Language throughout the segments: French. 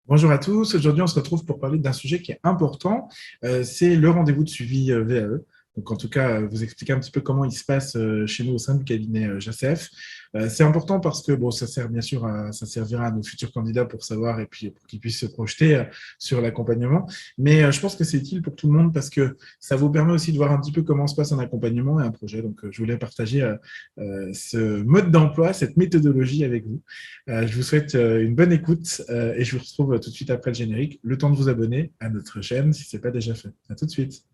Bonjour à tous. Aujourd'hui, on se retrouve pour parler d'un sujet qui est important. C'est le rendez-vous de suivi VAE. Donc, en tout cas, vous expliquer un petit peu comment il se passe chez nous au sein du cabinet JACEF. C'est important parce que bon, ça sert bien sûr ça servira à nos futurs candidats pour savoir et puis pour qu'ils puissent se projeter sur l'accompagnement. Mais je pense que c'est utile pour tout le monde parce que ça vous permet aussi de voir un petit peu comment se passe un accompagnement et un projet. Donc, je voulais partager ce mode d'emploi, cette méthodologie avec vous. Je vous souhaite une bonne écoute et je vous retrouve tout de suite après le générique. Le temps de vous abonner à notre chaîne si ce n'est pas déjà fait. À tout de suite.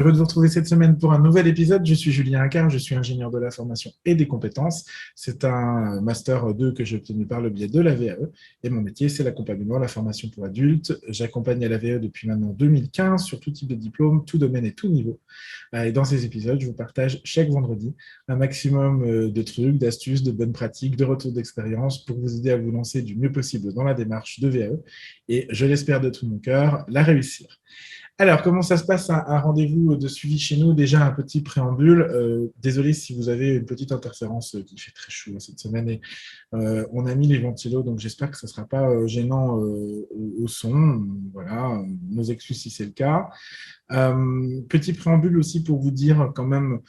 Heureux de vous retrouver cette semaine pour un nouvel épisode. Je suis Julien Ricard, je suis ingénieur de la formation et des compétences. C'est un Master 2 que j'ai obtenu par le biais de la VAE et mon métier, c'est l'accompagnement, la formation pour adultes. J'accompagne à la VAE depuis maintenant 2015 sur tout type de diplôme, tout domaine et tout niveau. Et dans ces épisodes, je vous partage chaque vendredi un maximum de trucs, d'astuces, de bonnes pratiques, de retours d'expérience pour vous aider à vous lancer du mieux possible dans la démarche de VAE et, je l'espère de tout mon cœur, la réussir. Alors, comment ça se passe un rendez-vous de suivi chez nous? Déjà, un petit préambule. Désolé si vous avez une petite interférence qui fait très chaud cette semaine. Et, on a mis les ventilos, donc j'espère que ça ne sera pas gênant au son. Voilà, nos excuses si c'est le cas. Petit préambule aussi pour vous dire quand même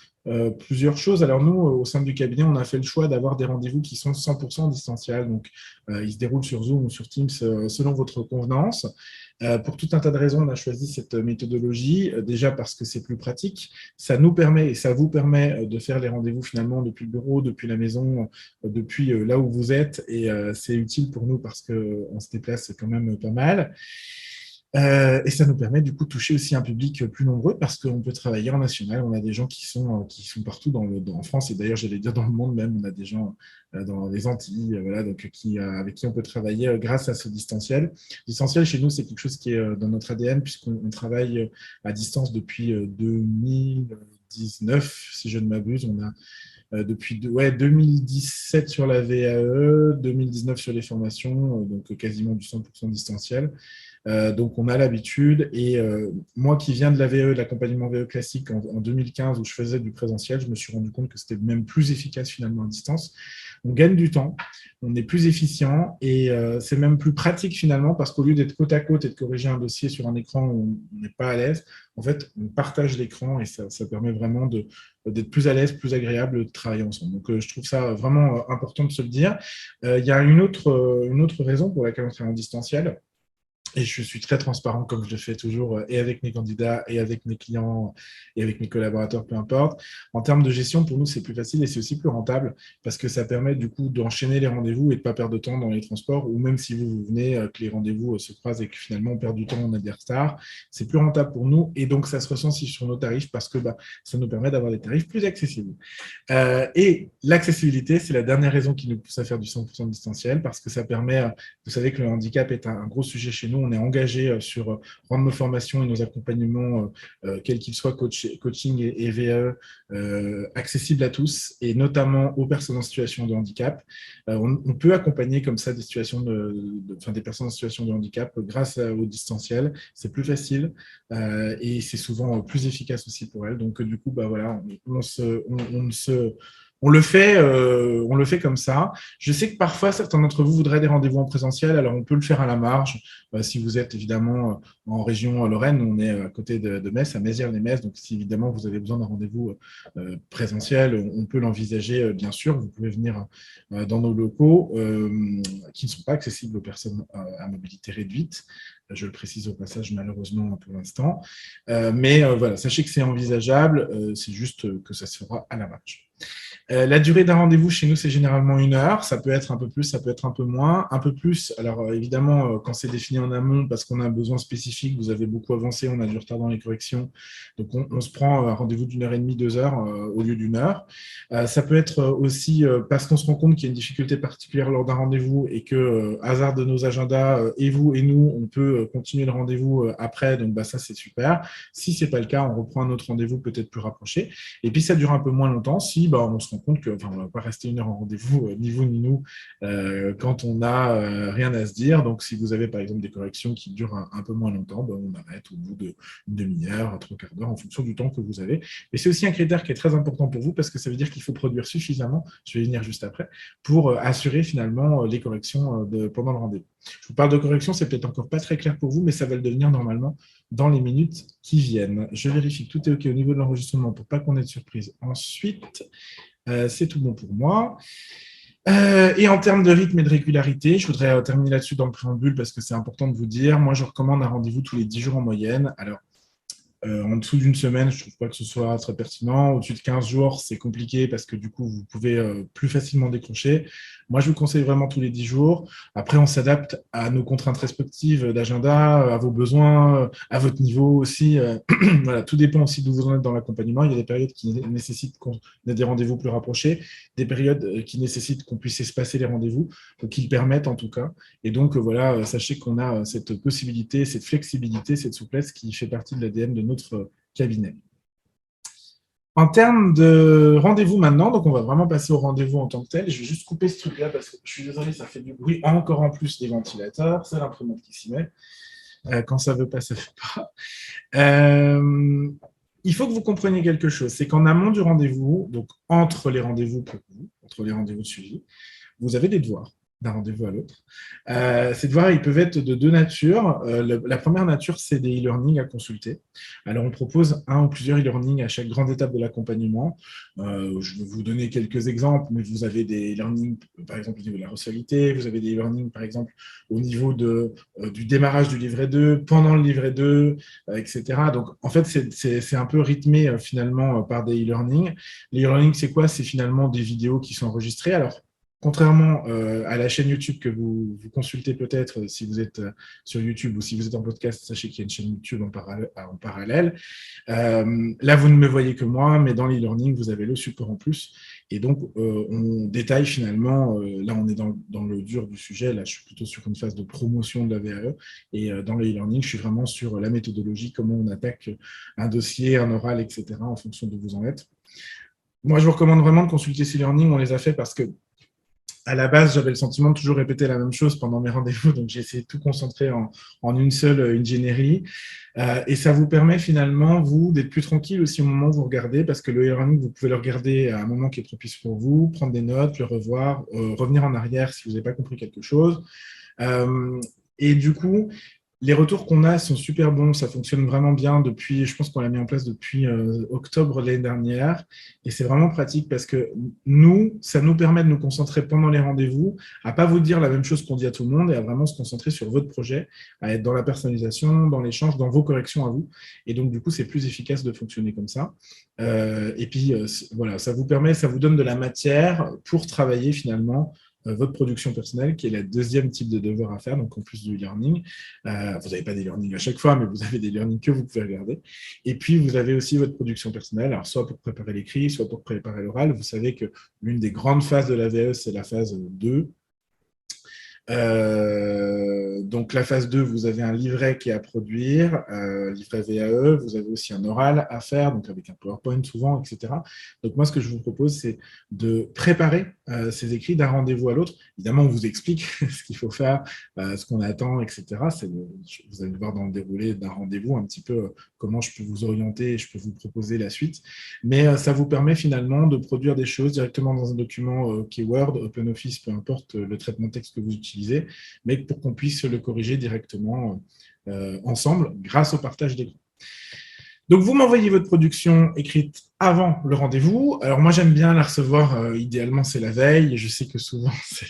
plusieurs choses. Alors nous, au sein du cabinet, on a fait le choix d'avoir des rendez-vous qui sont 100% distanciels. Donc, ils se déroulent sur Zoom ou sur Teams selon votre convenance. Pour tout un tas de raisons, on a choisi cette méthodologie. Déjà parce que c'est plus pratique. Ça nous permet et ça vous permet de faire les rendez-vous finalement depuis le bureau, depuis la maison, depuis là où vous êtes. Et c'est utile pour nous parce qu'on se déplace quand même pas mal. Et ça nous permet du coup de toucher aussi un public plus nombreux parce qu'on peut travailler en national. On a des gens qui sont partout en France et d'ailleurs, j'allais dire dans le monde même. On a des gens dans les Antilles, voilà, donc avec qui on peut travailler grâce à ce distanciel. Distanciel, chez nous, c'est quelque chose qui est dans notre ADN puisqu'on travaille à distance depuis 2019, si je ne m'abuse. On a depuis 2017 sur la VAE, 2019 sur les formations, donc quasiment du 100% distanciel. Donc, on a l'habitude. Et moi qui viens de la VE, de l'accompagnement VE classique en 2015, où je faisais du présentiel, je me suis rendu compte que c'était même plus efficace finalement à distance. On gagne du temps, on est plus efficient et c'est même plus pratique finalement parce qu'au lieu d'être côte à côte et de corriger un dossier sur un écran où on n'est pas à l'aise, en fait, on partage l'écran et ça permet vraiment d'être plus à l'aise, plus agréable de travailler ensemble. Donc, je trouve ça vraiment important de se le dire. Il y a une autre raison pour laquelle on travaille en distanciel. Et je suis très transparent comme je le fais toujours et avec mes candidats et avec mes clients et avec mes collaborateurs, peu importe. En termes de gestion, pour nous, c'est plus facile et c'est aussi plus rentable parce que ça permet du coup d'enchaîner les rendez-vous et de ne pas perdre de temps dans les transports ou même si vous venez, que les rendez-vous se croisent et que finalement on perd du temps, on a des retards. C'est plus rentable pour nous et donc ça se ressent aussi sur nos tarifs parce que ça nous permet d'avoir des tarifs plus accessibles. Et l'accessibilité, c'est la dernière raison qui nous pousse à faire du 100% distanciel parce que ça permet, vous savez que le handicap est un gros sujet chez nous, on est engagé sur rendre nos formations et nos accompagnements, quels qu'ils soient, coaching et VAE, accessibles à tous et notamment aux personnes en situation de handicap. On peut accompagner comme ça des des personnes en situation de handicap grâce au distanciel, c'est plus facile et c'est souvent plus efficace aussi pour elles. Donc du coup, voilà, on le fait comme ça. Je sais que parfois, certains d'entre vous voudraient des rendez-vous en présentiel, alors on peut le faire à la marge. Si vous êtes évidemment en région Lorraine, on est à côté de Metz, à Mézières-les-Metz, donc si évidemment vous avez besoin d'un rendez-vous présentiel, on peut l'envisager bien sûr. Vous pouvez venir dans nos locaux qui ne sont pas accessibles aux personnes à mobilité réduite. Je le précise au passage, malheureusement, pour l'instant. Mais voilà, sachez que c'est envisageable, c'est juste que ça se fera à la marge. La durée d'un rendez-vous chez nous, c'est généralement 1 heure. Ça peut être un peu plus, ça peut être un peu moins. Un peu plus, alors évidemment, quand c'est défini en amont, parce qu'on a un besoin spécifique, vous avez beaucoup avancé, on a du retard dans les corrections. Donc, on se prend un rendez-vous d'1 heure et demie, 2 heures au lieu d'1 heure. Ça peut être aussi parce qu'on se rend compte qu'il y a une difficulté particulière lors d'un rendez-vous et que, hasard de nos agendas, et vous et nous, on peut veut continuer le rendez-vous après, donc ça c'est super. Si ce n'est pas le cas, on reprend un autre rendez-vous peut-être plus rapproché. Et puis ça dure un peu moins longtemps si on se rend compte qu'on ne va pas rester 1 heure en rendez-vous, ni vous ni nous, quand on n'a rien à se dire. Donc si vous avez par exemple des corrections qui durent un peu moins longtemps, on arrête au bout d'une demi-heure, 3/4 d'heure, en fonction du temps que vous avez. Et c'est aussi un critère qui est très important pour vous parce que ça veut dire qu'il faut produire suffisamment, je vais y venir juste après, pour assurer finalement les corrections pendant le rendez-vous. Je vous parle de corrections, c'est peut-être encore pas très clair pour vous, mais ça va le devenir normalement dans les minutes qui viennent. Je vérifie que tout est OK au niveau de l'enregistrement pour pas qu'on ait de surprise. Ensuite, c'est tout bon pour moi. Et en termes de rythme et de régularité, je voudrais terminer là-dessus dans le préambule parce que c'est important de vous dire. Moi, je recommande un rendez-vous tous les 10 jours en moyenne. Alors, en dessous d'une semaine, je ne trouve pas que ce soit très pertinent. Au-dessus de 15 jours, c'est compliqué parce que du coup, vous pouvez plus facilement décrocher. Moi, je vous conseille vraiment tous les 10 jours. Après, on s'adapte à nos contraintes respectives d'agenda, à vos besoins, à votre niveau aussi. Voilà, tout dépend aussi d'où vous en êtes dans l'accompagnement. Il y a des périodes qui nécessitent qu'on ait des rendez-vous plus rapprochés, des périodes qui nécessitent qu'on puisse espacer les rendez-vous, qui le permettent en tout cas. Et donc, voilà, sachez qu'on a cette possibilité, cette flexibilité, cette souplesse qui fait partie de l'ADN de notre cabinet. En termes de rendez-vous maintenant, donc on va vraiment passer au rendez-vous en tant que tel. Je vais juste couper ce truc-là parce que je suis désolé, ça fait du bruit encore en plus des ventilateurs. C'est l'imprimante qui s'y met. Quand ça ne veut pas, ça ne fait pas. Il faut que vous compreniez quelque chose. C'est qu'en amont du rendez-vous, donc entre les rendez-vous pour vous, entre les rendez-vous de suivi, vous avez des devoirs d'un rendez-vous à l'autre. Ces devoirs, ils peuvent être de deux natures. La première nature, c'est des e-learning à consulter. Alors, on propose un ou plusieurs e-learning à chaque grande étape de l'accompagnement. Je vais vous donner quelques exemples, mais vous avez des e-learning, par exemple, au niveau de la recevabilité, vous avez des e-learning, par exemple, au niveau du démarrage du livret 2, pendant le livret 2, etc. Donc, en fait, c'est un peu rythmé, finalement, par des e-learning. Les e-learning, c'est quoi? C'est finalement des vidéos qui sont enregistrées. Alors, contrairement à la chaîne YouTube que vous consultez peut-être si vous êtes sur YouTube ou si vous êtes en podcast, sachez qu'il y a une chaîne YouTube en parallèle. Là, vous ne me voyez que moi, mais dans l'e-learning, vous avez le support en plus. Et donc, on détaille finalement, là, on est dans le dur du sujet, là, je suis plutôt sur une phase de promotion de la VAE. Et dans le e-learning, je suis vraiment sur la méthodologie, comment on attaque un dossier, un oral, etc., en fonction de où vous en êtes. Moi, je vous recommande vraiment de consulter ces e-learning. On les a fait parce que à la base, j'avais le sentiment de toujours répéter la même chose pendant mes rendez-vous, donc j'ai essayé de tout concentrer en une seule ingénierie. Et ça vous permet finalement, vous, d'être plus tranquille aussi au moment où vous regardez, parce que le e-learning, vous pouvez le regarder à un moment qui est propice pour vous, prendre des notes, le revoir, revenir en arrière si vous n'avez pas compris quelque chose. Et du coup, les retours qu'on a sont super bons, ça fonctionne vraiment bien depuis, je pense qu'on l'a mis en place depuis octobre de l'année dernière, et c'est vraiment pratique parce que ça nous permet de nous concentrer pendant les rendez-vous, à pas vous dire la même chose qu'on dit à tout le monde, et à vraiment se concentrer sur votre projet, à être dans la personnalisation, dans l'échange, dans vos corrections à vous, et donc du coup c'est plus efficace de fonctionner comme ça. Et puis voilà, ça vous donne de la matière pour travailler finalement votre production personnelle, qui est le deuxième type de devoir à faire, donc en plus du e-learning. Vous n'avez pas des learning à chaque fois, mais vous avez des learning que vous pouvez regarder. Et puis, vous avez aussi votre production personnelle, alors soit pour préparer l'écrit, soit pour préparer l'oral. Vous savez que l'une des grandes phases de la VE, c'est la phase 2. Donc la phase 2, vous avez un livret qui est à produire, livret VAE, vous avez aussi un oral à faire, donc avec un PowerPoint souvent, etc. Donc moi, ce que je vous propose, c'est de préparer ces écrits d'un rendez-vous à l'autre. Évidemment, on vous explique ce qu'il faut faire, ce qu'on attend, etc. Vous allez voir dans le déroulé d'un rendez-vous un petit peu comment je peux vous orienter et je peux vous proposer la suite. Mais ça vous permet finalement de produire des choses directement dans un document qui est Word, OpenOffice, peu importe le traitement de texte que vous utilisez, mais pour qu'on puisse le corriger directement ensemble grâce au partage d'écran. Donc, vous m'envoyez votre production écrite avant le rendez-vous. Alors, moi, j'aime bien la recevoir, idéalement, c'est la veille. Je sais que souvent, c'est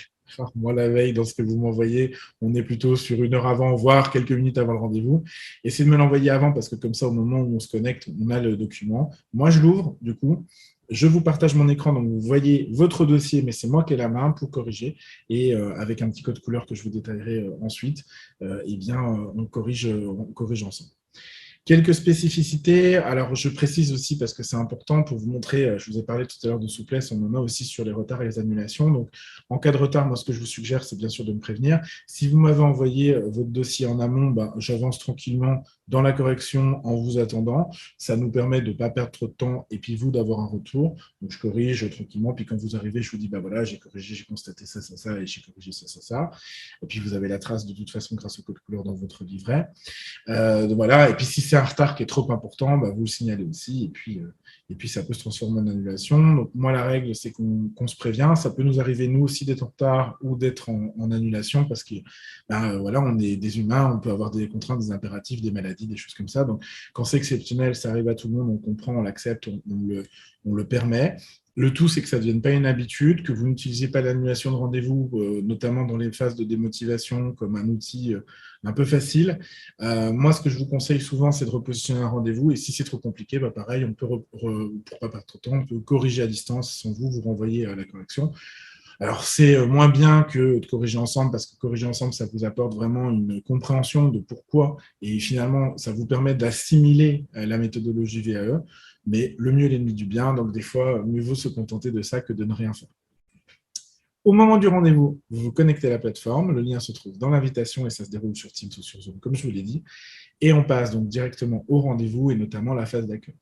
moi, la veille, dans ce que vous m'envoyez, on est plutôt sur 1 heure avant, voire quelques minutes avant le rendez-vous. Essayez de me l'envoyer avant, parce que comme ça, au moment où on se connecte, on a le document. Moi, je l'ouvre, du coup. Je vous partage mon écran, donc vous voyez votre dossier, mais c'est moi qui ai la main pour corriger. Et avec un petit code couleur que je vous détaillerai ensuite, eh bien, on corrige ensemble. Quelques spécificités. Alors, je précise aussi parce que c'est important pour vous montrer, je vous ai parlé tout à l'heure de souplesse, on en a aussi sur les retards et les annulations. Donc, en cas de retard, moi, ce que je vous suggère, c'est bien sûr de me prévenir. Si vous m'avez envoyé votre dossier en amont, ben, j'avance tranquillement dans la correction en vous attendant. Ça nous permet de ne pas perdre trop de temps et puis vous d'avoir un retour. Donc, je corrige tranquillement. Puis quand vous arrivez, je vous dis, bah voilà, j'ai corrigé, j'ai constaté ça, ça, ça, et j'ai corrigé ça, ça, ça. Et puis, vous avez la trace de toute façon grâce au code couleur dans votre livret. Voilà. Et puis, si c'est un retard qui est trop important, bah, vous le signalez aussi. Et puis, ça peut se transformer en annulation. Donc, moi, la règle, c'est qu'on se prévient. Ça peut nous arriver, nous aussi, d'être en retard ou d'être en annulation parce que voilà, on est des humains, on peut avoir des contraintes, des impératifs, des maladies, des choses comme ça. Donc, quand c'est exceptionnel, ça arrive à tout le monde, on comprend, on l'accepte, on le permet. Le tout, c'est que ça ne devienne pas une habitude, que vous n'utilisiez pas l'annulation de rendez-vous, notamment dans les phases de démotivation, comme un outil un peu facile. Moi, ce que je vous conseille souvent, c'est de repositionner un rendez-vous. Et si c'est trop compliqué, bah, pareil, on peut, pour pas perdre trop de temps, on peut corriger à distance sans vous renvoyer à la correction. Alors, c'est moins bien que de corriger ensemble, parce que corriger ensemble, ça vous apporte vraiment une compréhension de pourquoi, et finalement, ça vous permet d'assimiler la méthodologie VAE, mais le mieux est l'ennemi du bien, donc des fois, mieux vaut se contenter de ça que de ne rien faire. Au moment du rendez-vous, vous vous connectez à la plateforme, le lien se trouve dans l'invitation et ça se déroule sur Teams ou sur Zoom, comme je vous l'ai dit, et on passe donc directement au rendez-vous et notamment la phase d'accueil.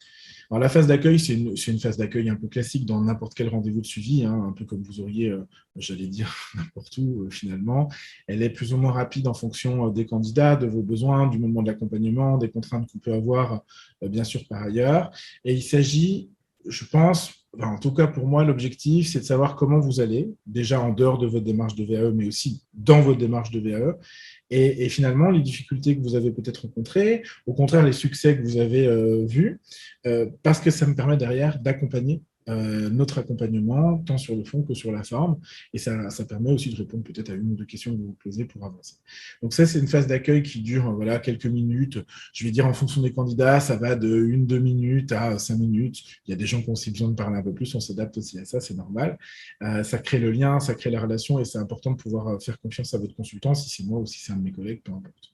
Alors, la phase d'accueil, c'est une phase d'accueil un peu classique dans n'importe quel rendez-vous de suivi, hein, un peu comme vous auriez, j'allais dire, n'importe où finalement. Elle est plus ou moins rapide en fonction des candidats, de vos besoins, du moment de l'accompagnement, des contraintes qu'on peut avoir, bien sûr, par ailleurs. Et il s'agit, je pense, enfin, en tout cas pour moi, l'objectif, c'est de savoir comment vous allez, déjà en dehors de votre démarche de VAE, mais aussi dans votre démarche de VAE, et finalement, les difficultés que vous avez peut-être rencontrées, au contraire, les succès que vous avez vus, parce que ça me permet derrière d'accompagner notre accompagnement, tant sur le fond que sur la forme, et ça permet aussi de répondre peut-être à une ou deux questions que vous vous posez pour avancer. Donc ça, c'est une phase d'accueil qui dure voilà, quelques minutes. Je vais dire en fonction des candidats, ça va de 1-2 minutes à 5 minutes. Il y a des gens qui ont aussi besoin de parler un peu plus, on s'adapte aussi à ça, c'est normal. Ça crée le lien, ça crée la relation, et c'est important de pouvoir faire confiance à votre consultant, si c'est moi ou si c'est un de mes collègues, peu importe.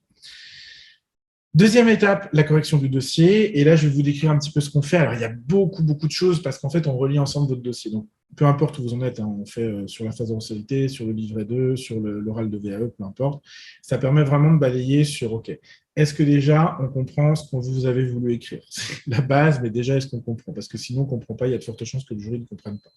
Deuxième étape, la correction du dossier. Et là, je vais vous décrire un petit peu ce qu'on fait. Alors, il y a beaucoup de choses parce qu'en fait, on relie ensemble votre dossier. Donc, peu importe où vous en êtes, hein, on fait sur la phase de recevabilité, sur le livret 2, sur l'oral de VAE, peu importe. Ça permet vraiment de balayer sur, OK, est-ce que déjà, on comprend ce que vous avez voulu écrire? C'est la base, mais déjà, est-ce qu'on comprend? Parce que sinon, on ne comprend pas, il y a de fortes chances que le jury ne comprenne pas.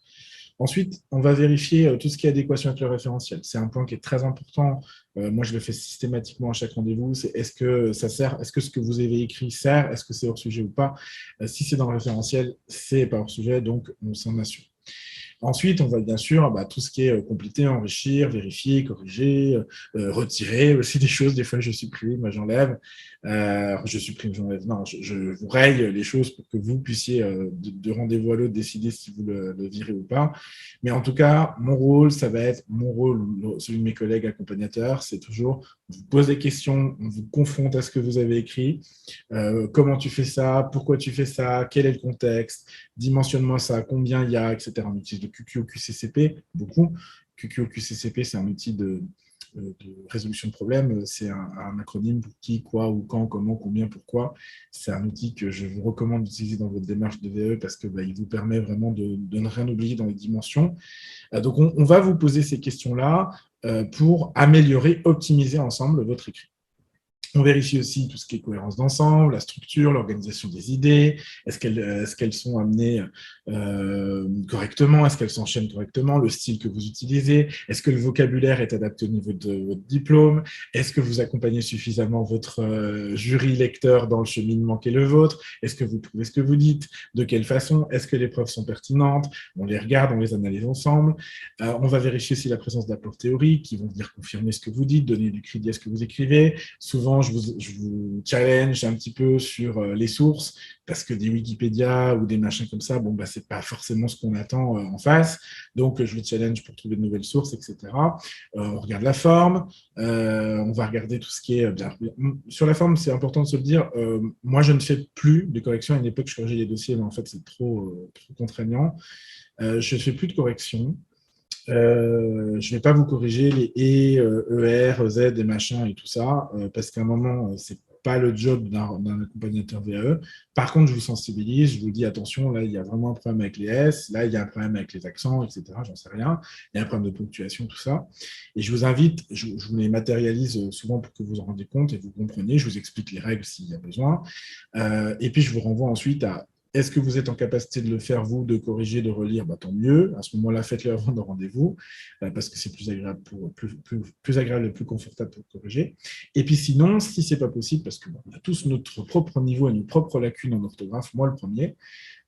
Ensuite, on va vérifier tout ce qui est adéquation avec le référentiel. C'est un point qui est très important. Moi, je le fais systématiquement à chaque rendez-vous. C'est est-ce que ça sert? Est-ce que ce que vous avez écrit sert? Est-ce que c'est hors sujet ou pas? Si c'est dans le référentiel, c'est pas hors sujet, donc on s'en assure. Ensuite, on va bien sûr tout ce qui est compléter, enrichir, vérifier, corriger, retirer aussi des choses. Des fois, je supprime, moi j'enlève. Je supprime, j'enlève. Non, je vous raye les choses pour que vous puissiez, de rendez-vous à l'autre, décider si vous le virez ou pas. Mais en tout cas, mon rôle, ça va être mon rôle, celui de mes collègues accompagnateurs, c'est toujours on vous pose des questions, on vous confronte à ce que vous avez écrit. Comment tu fais ça? Pourquoi tu fais ça? Quel est le contexte? Dimensionne-moi ça, combien il y a, etc. On utilise le QQ QCCP, beaucoup. QQ QCCP, c'est un outil de résolution de problèmes. C'est un acronyme pour qui, quoi, où, quand, comment, combien, pourquoi. C'est un outil que je vous recommande d'utiliser dans votre démarche de VE parce que il vous permet vraiment de ne rien oublier dans les dimensions. Donc, on va vous poser ces questions-là pour améliorer, optimiser ensemble votre écrit. On vérifie aussi tout ce qui est cohérence d'ensemble, la structure, l'organisation des idées, est-ce qu'elles sont amenées correctement, est-ce qu'elles s'enchaînent correctement, le style que vous utilisez, est-ce que le vocabulaire est adapté au niveau de votre diplôme, est-ce que vous accompagnez suffisamment votre jury lecteur dans le cheminement qui est le vôtre, est-ce que vous trouvez ce que vous dites, de quelle façon, est-ce que les preuves sont pertinentes, on les regarde, on les analyse ensemble, on va vérifier aussi la présence d'apports théoriques qui vont venir confirmer ce que vous dites, donner du crédit à ce que vous écrivez. Souvent, je vous challenge un petit peu sur les sources, parce que des Wikipédia ou des machins comme ça, c'est pas forcément ce qu'on attend en face. Donc, je vous challenge pour trouver de nouvelles sources, etc. On regarde la forme, on va regarder tout ce qui est... sur la forme, c'est important de se le dire, moi, je ne fais plus de corrections. À une époque, je corrigeais les dossiers, mais en fait, c'est trop contraignant. Je ne fais plus de corrections. Je ne vais pas vous corriger les ER, Z et machin et tout ça, parce qu'à un moment, c'est pas le job d'un accompagnateur VAE. Par contre, je vous sensibilise, je vous dis attention, là, il y a vraiment un problème avec les S, là, il y a un problème avec les accents, etc. J'en sais rien. Il y a un problème de ponctuation, tout ça. Et je vous invite, je vous les matérialise souvent pour que vous en rendiez compte et vous compreniez. Je vous explique les règles s'il y a besoin. Et puis, je vous renvoie ensuite à est-ce que vous êtes en capacité de le faire, vous, de corriger, de relire? Tant mieux. À ce moment-là, faites-le avant de rendez-vous, parce que c'est plus agréable, plus agréable et plus confortable pour corriger. Et puis sinon, si ce n'est pas possible, parce qu'on a tous notre propre niveau et nos propres lacunes en orthographe, moi le premier,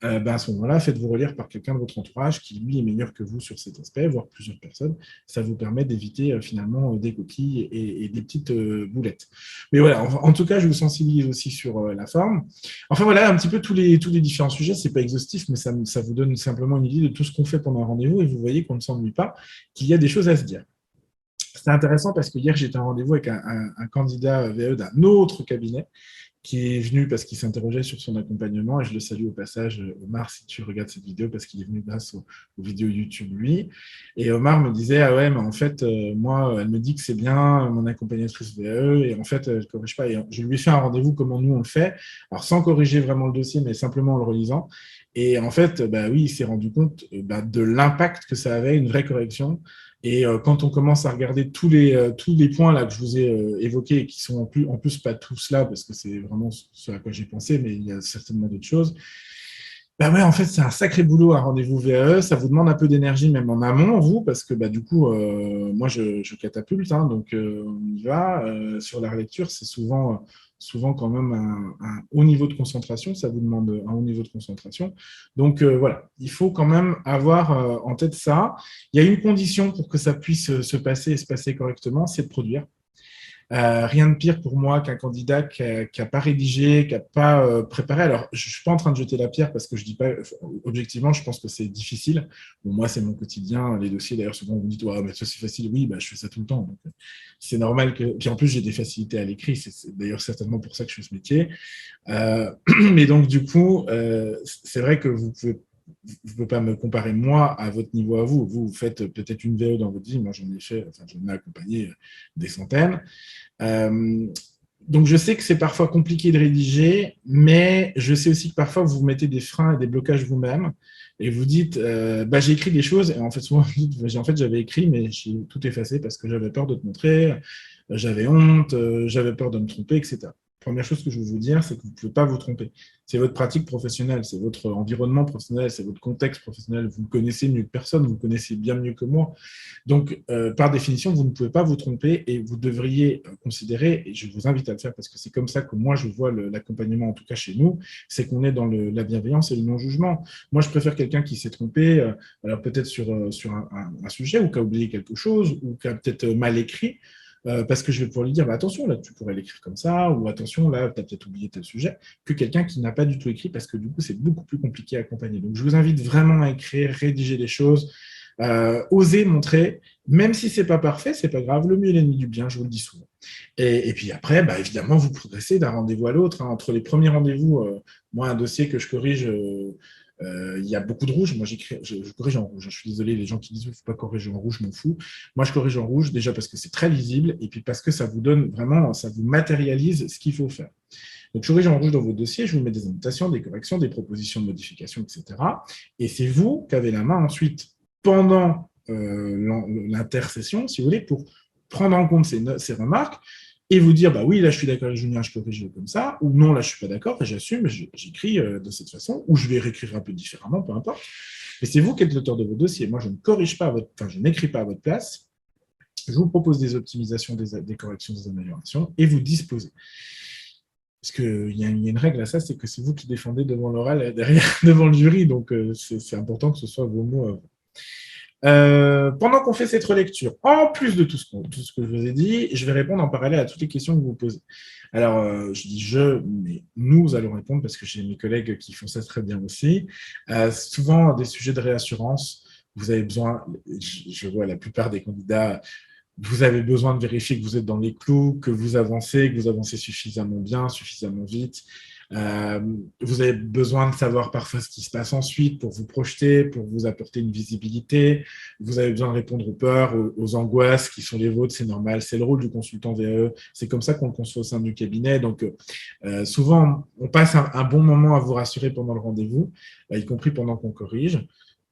à ce moment-là, faites-vous relire par quelqu'un de votre entourage qui, lui, est meilleur que vous sur cet aspect, voire plusieurs personnes. Ça vous permet d'éviter finalement des coquilles et des petites boulettes. Mais voilà, en tout cas, je vous sensibilise aussi sur la forme. Enfin voilà, un petit peu tous les différents sujets. Ce n'est pas exhaustif, mais ça vous donne simplement une idée de tout ce qu'on fait pendant un rendez-vous et vous voyez qu'on ne s'ennuie pas, qu'il y a des choses à se dire. C'est intéressant parce que hier, j'étais en rendez-vous avec un candidat VE d'un autre cabinet qui est venu parce qu'il s'interrogeait sur son accompagnement. Et je le salue au passage, Omar, si tu regardes cette vidéo, parce qu'il est venu grâce aux vidéos YouTube, lui. Et Omar me disait, ah ouais, mais en fait, moi, elle me dit que c'est bien, mon accompagnatrice VAE, et en fait, elle ne corrige pas. Et je lui ai fait un rendez-vous, comment nous, on le fait. Alors, sans corriger vraiment le dossier, mais simplement en le relisant. Et en fait, oui, il s'est rendu compte de l'impact que ça avait, une vraie correction. Et quand on commence à regarder tous les points là que je vous ai évoqués, et qui sont en plus pas tous là, parce que c'est vraiment ce à quoi j'ai pensé, mais il y a certainement d'autres choses. Ouais, en fait, c'est un sacré boulot à rendez-vous VAE. Ça vous demande un peu d'énergie, même en amont, vous, parce que du coup, moi, je catapulte, hein, donc on y va. Sur la relecture, c'est souvent quand même un haut niveau de concentration. Ça vous demande un haut niveau de concentration. Donc voilà, il faut quand même avoir en tête ça. Il y a une condition pour que ça puisse se passer et se passer correctement, c'est de produire. Rien de pire pour moi qu'un candidat qui n'a pas rédigé, qui n'a pas préparé. Alors, je ne suis pas en train de jeter la pierre parce que je dis pas, objectivement, je pense que c'est difficile. Bon, moi, c'est mon quotidien. Les dossiers, d'ailleurs, souvent, vous me dites, ouais, mais ça, c'est facile. Oui, je fais ça tout le temps. Donc, c'est normal que. Puis en plus, j'ai des facilités à l'écrit. C'est d'ailleurs certainement pour ça que je fais ce métier. Mais donc, du coup, c'est vrai que vous ne pouvez pas me comparer moi à votre niveau à vous. Vous faites peut-être une VE dans votre vie. Moi, j'en ai accompagné des centaines. Donc, je sais que c'est parfois compliqué de rédiger, mais je sais aussi que parfois, vous mettez des freins et des blocages vous-même et vous dites, j'ai écrit des choses, et en fait, souvent, vous dites, j'avais écrit, mais j'ai tout effacé parce que j'avais peur de te montrer, j'avais honte, j'avais peur de me tromper, etc. Première chose que je veux vous dire, c'est que vous ne pouvez pas vous tromper. C'est votre pratique professionnelle, c'est votre environnement professionnel, c'est votre contexte professionnel. Vous le connaissez mieux que personne, vous le connaissez bien mieux que moi. Donc, par définition, vous ne pouvez pas vous tromper et vous devriez considérer, et je vous invite à le faire parce que c'est comme ça que moi je vois l'accompagnement, en tout cas chez nous, c'est qu'on est dans la bienveillance et le non-jugement. Moi, je préfère quelqu'un qui s'est trompé, alors peut-être sur un sujet ou qui a oublié quelque chose ou qui a peut-être mal écrit, parce que je vais pouvoir lui dire, attention, là, tu pourrais l'écrire comme ça, ou attention, là, tu as peut-être oublié tel sujet, que quelqu'un qui n'a pas du tout écrit, parce que du coup, c'est beaucoup plus compliqué à accompagner. Donc, je vous invite vraiment à écrire, rédiger des choses, oser montrer, même si c'est pas parfait, c'est pas grave, le mieux est l'ennemi du bien, je vous le dis souvent. Et puis après, évidemment, vous progressez d'un rendez-vous à l'autre. Hein. Entre les premiers rendez-vous, moi, un dossier que je corrige, il y a beaucoup de rouge. Moi, je corrige en rouge. Je suis désolé, les gens qui disent qu'il ne faut pas corriger en rouge, je m'en fous. Moi, je corrige en rouge déjà parce que c'est très lisible et puis parce que ça vous donne vraiment, ça vous matérialise ce qu'il faut faire. Donc, je corrige en rouge dans vos dossiers, je vous mets des annotations, des corrections, des propositions de modification, etc. Et c'est vous qui avez la main ensuite, pendant l'intercession, si vous voulez, pour prendre en compte ces remarques et vous dire, oui, là, je suis d'accord avec Julien, je corrige comme ça, ou non, là, je ne suis pas d'accord, et j'assume, j'écris de cette façon, ou je vais réécrire un peu différemment, peu importe. Mais c'est vous qui êtes l'auteur de vos dossiers. Moi, je ne corrige pas je n'écris pas à votre place. Je vous propose des optimisations, des corrections, des améliorations, et vous disposez. Parce qu'il y a une règle à ça, c'est que c'est vous qui défendez devant l'oral, derrière, devant le jury, donc c'est important que ce soit vos mots à vous. Pendant qu'on fait cette relecture, en plus de tout ce que je vous ai dit, je vais répondre en parallèle à toutes les questions que vous posez. Alors, je dis je, mais nous allons répondre parce que j'ai mes collègues qui font ça très bien aussi. Souvent, des sujets de réassurance, vous avez besoin, je vois la plupart des candidats vous avez besoin de vérifier que vous êtes dans les clous, que vous avancez suffisamment bien, suffisamment vite. Euh, Vous avez besoin de savoir parfois ce qui se passe ensuite pour vous projeter, pour vous apporter une visibilité. Vous avez besoin de répondre aux peurs, aux angoisses qui sont les vôtres, c'est normal. C'est le rôle du consultant VAE. C'est comme ça qu'on le conçoit au sein du cabinet. Donc, souvent, on passe un bon moment à vous rassurer pendant le rendez-vous, y compris pendant qu'on corrige.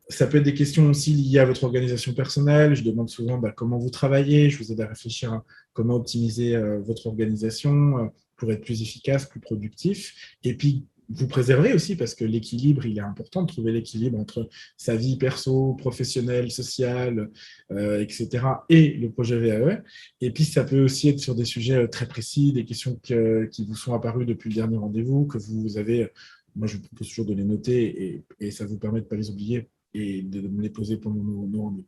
Ça peut être des questions aussi liées à votre organisation personnelle. Je demande souvent comment vous travaillez. Je vous aide à réfléchir à comment optimiser votre organisation pour être plus efficace, plus productif. Et puis, vous préservez aussi, parce que l'équilibre, il est important de trouver l'équilibre entre sa vie perso, professionnelle, sociale, etc., et le projet VAE. Et puis, ça peut aussi être sur des sujets très précis, des questions qui vous sont apparues depuis le dernier rendez-vous, que vous avez. Moi, je vous propose toujours de les noter et ça vous permet de ne pas les oublier et de me les poser pendant nos rendez-vous.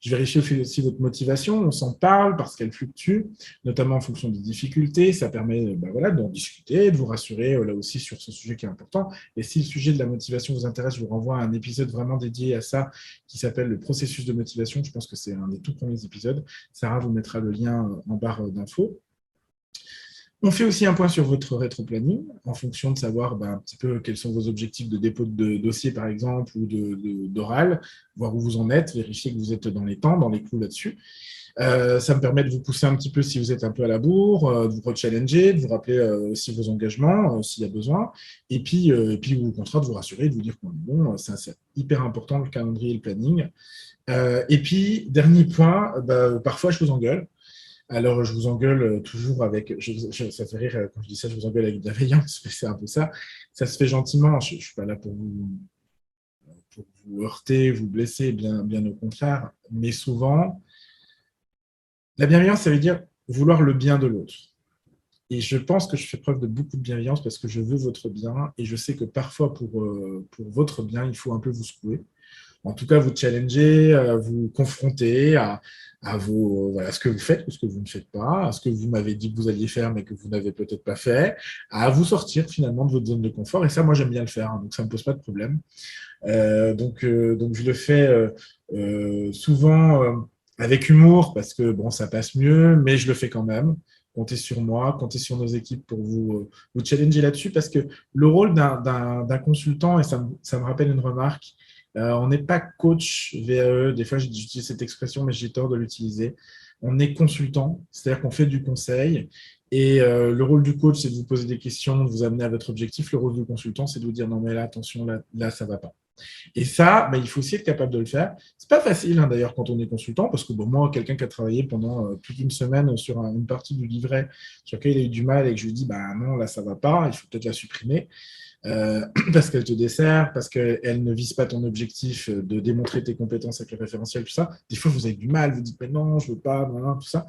Je vérifie aussi votre motivation, on s'en parle parce qu'elle fluctue, notamment en fonction des difficultés. Ça permet voilà, d'en discuter, de vous rassurer là aussi sur ce sujet qui est important. Et si le sujet de la motivation vous intéresse, je vous renvoie à un épisode vraiment dédié à ça qui s'appelle le processus de motivation. Je pense que c'est un des tout premiers épisodes. Sarah vous mettra le lien en barre d'infos. On fait aussi un point sur votre rétro-planning en fonction de savoir un petit peu quels sont vos objectifs de dépôt de dossier, par exemple, ou d'oral, voir où vous en êtes, vérifier que vous êtes dans les temps, dans les clous là-dessus. Ça me permet de vous pousser un petit peu si vous êtes un peu à la bourre, de vous rechallenger, de vous rappeler aussi vos engagements s'il y a besoin, et puis au contraire de vous rassurer, de vous dire que bon, c'est hyper important le calendrier et le planning. Et puis, dernier point, parfois je vous engueule. Alors, je vous engueule toujours avec. Ça fait rire quand je dis ça, je vous engueule avec bienveillance, mais c'est un peu ça. Ça se fait gentiment. Je ne suis pas là pour vous heurter, vous blesser, bien au contraire. Mais souvent, la bienveillance, ça veut dire vouloir le bien de l'autre. Et je pense que je fais preuve de beaucoup de bienveillance parce que je veux votre bien et je sais que parfois, pour votre bien, il faut un peu vous secouer. En tout cas, vous challenger, vous confronter voilà, ce que vous faites ou ce que vous ne faites pas, à ce que vous m'avez dit que vous alliez faire mais que vous n'avez peut-être pas fait, à vous sortir finalement de votre zone de confort. Et ça, moi, j'aime bien le faire, hein, donc ça ne me pose pas de problème. Donc, je le fais souvent avec humour parce que bon, ça passe mieux, mais je le fais quand même. Comptez sur moi, comptez sur nos équipes pour vous challenger là-dessus parce que le rôle d'un consultant, et ça me rappelle une remarque, on n'est pas coach VAE, des fois j'utilise cette expression, mais j'ai tort de l'utiliser. On est consultant, c'est-à-dire qu'on fait du conseil. Et le rôle du coach, c'est de vous poser des questions, de vous amener à votre objectif. Le rôle du consultant, c'est de vous dire non, mais là, attention, là ça ne va pas. Et ça, il faut aussi être capable de le faire. C'est pas facile hein, d'ailleurs quand on est consultant, parce que bon, moi, quelqu'un qui a travaillé pendant plus d'une semaine sur une partie du livret sur laquelle il a eu du mal et que je lui dis non, là ça va pas, il faut peut-être la supprimer. Parce qu'elle te dessert, parce qu'elle ne vise pas ton objectif de démontrer tes compétences avec le référentiel, tout ça. Des fois, vous avez du mal, vous dites, mais non, je veux pas, tout ça.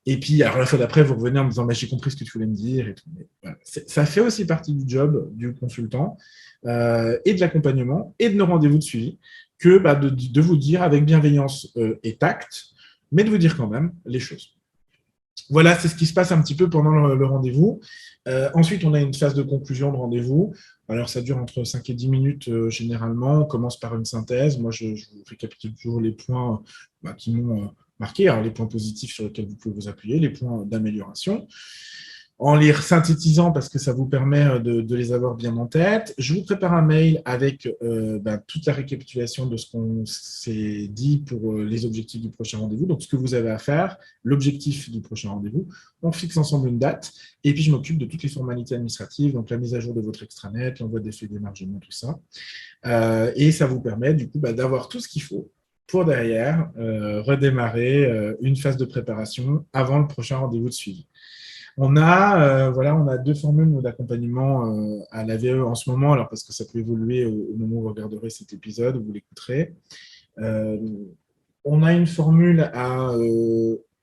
Et puis, alors la fois d'après, vous revenez en me disant, j'ai compris ce que tu voulais me dire. Et tout. Mais, voilà. Ça fait aussi partie du job du consultant et de l'accompagnement et de nos rendez-vous de suivi que de vous dire avec bienveillance et tact, mais de vous dire quand même les choses. Voilà, c'est ce qui se passe un petit peu pendant le rendez-vous. Ensuite, on a une phase de conclusion de rendez-vous. Alors, ça dure entre 5 et 10 minutes généralement. On commence par une synthèse. Moi, je vous récapitule toujours les points qui m'ont marqué. Alors, les points positifs sur lesquels vous pouvez vous appuyer, les points d'amélioration. En les synthétisant parce que ça vous permet de les avoir bien en tête. Je vous prépare un mail avec toute la récapitulation de ce qu'on s'est dit pour les objectifs du prochain rendez-vous, donc ce que vous avez à faire, l'objectif du prochain rendez-vous. On fixe ensemble une date et puis je m'occupe de toutes les formalités administratives, donc la mise à jour de votre extranet, l'envoi des faits d'émargement, tout ça. Et ça vous permet du coup d'avoir tout ce qu'il faut pour derrière redémarrer une phase de préparation avant le prochain rendez-vous de suivi. On a 2 formules d'accompagnement à la VE en ce moment, alors parce que ça peut évoluer au moment où vous regarderez cet épisode, où vous l'écouterez. On a une formule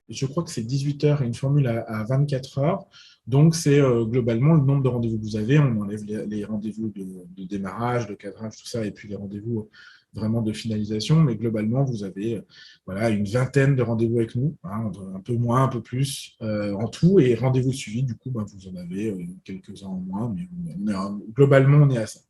je crois que c'est 18 heures et une formule à 24 heures. Donc, c'est globalement le nombre de rendez-vous que vous avez. On enlève les rendez-vous de démarrage, de cadrage, tout ça, et puis les rendez-vous vraiment de finalisation. Mais globalement, vous avez une vingtaine de rendez-vous avec nous, hein, un peu moins, un peu plus en tout. Et rendez-vous suivis, du coup, vous en avez quelques-uns en moins. Mais globalement, on est à ça.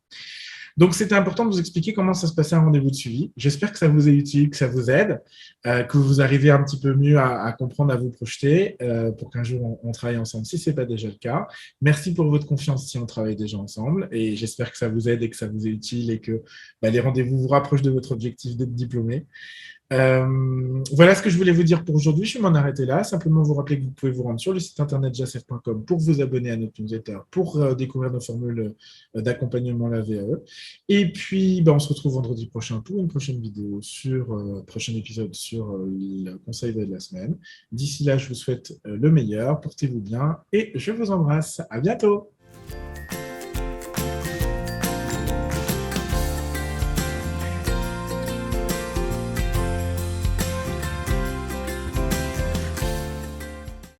Donc, c'était important de vous expliquer comment ça se passait un rendez-vous de suivi. J'espère que ça vous est utile, que ça vous aide, que vous arrivez un petit peu mieux à comprendre, à vous projeter pour qu'un jour on travaille ensemble si ce n'est pas déjà le cas. Merci pour votre confiance si on travaille déjà ensemble et j'espère que ça vous aide et que ça vous est utile et que les rendez-vous vous rapprochent de votre objectif d'être diplômé. Voilà ce que je voulais vous dire pour aujourd'hui. Je vais m'en arrêter là. Simplement vous rappeler que vous pouvez vous rendre sur le site internet jasef.com pour vous abonner à notre newsletter, pour découvrir nos formules d'accompagnement à la VAE. Et puis, on se retrouve vendredi prochain pour une prochaine vidéo sur prochain épisode sur le conseil de la semaine. D'ici là, je vous souhaite le meilleur. Portez-vous bien et je vous embrasse. À bientôt.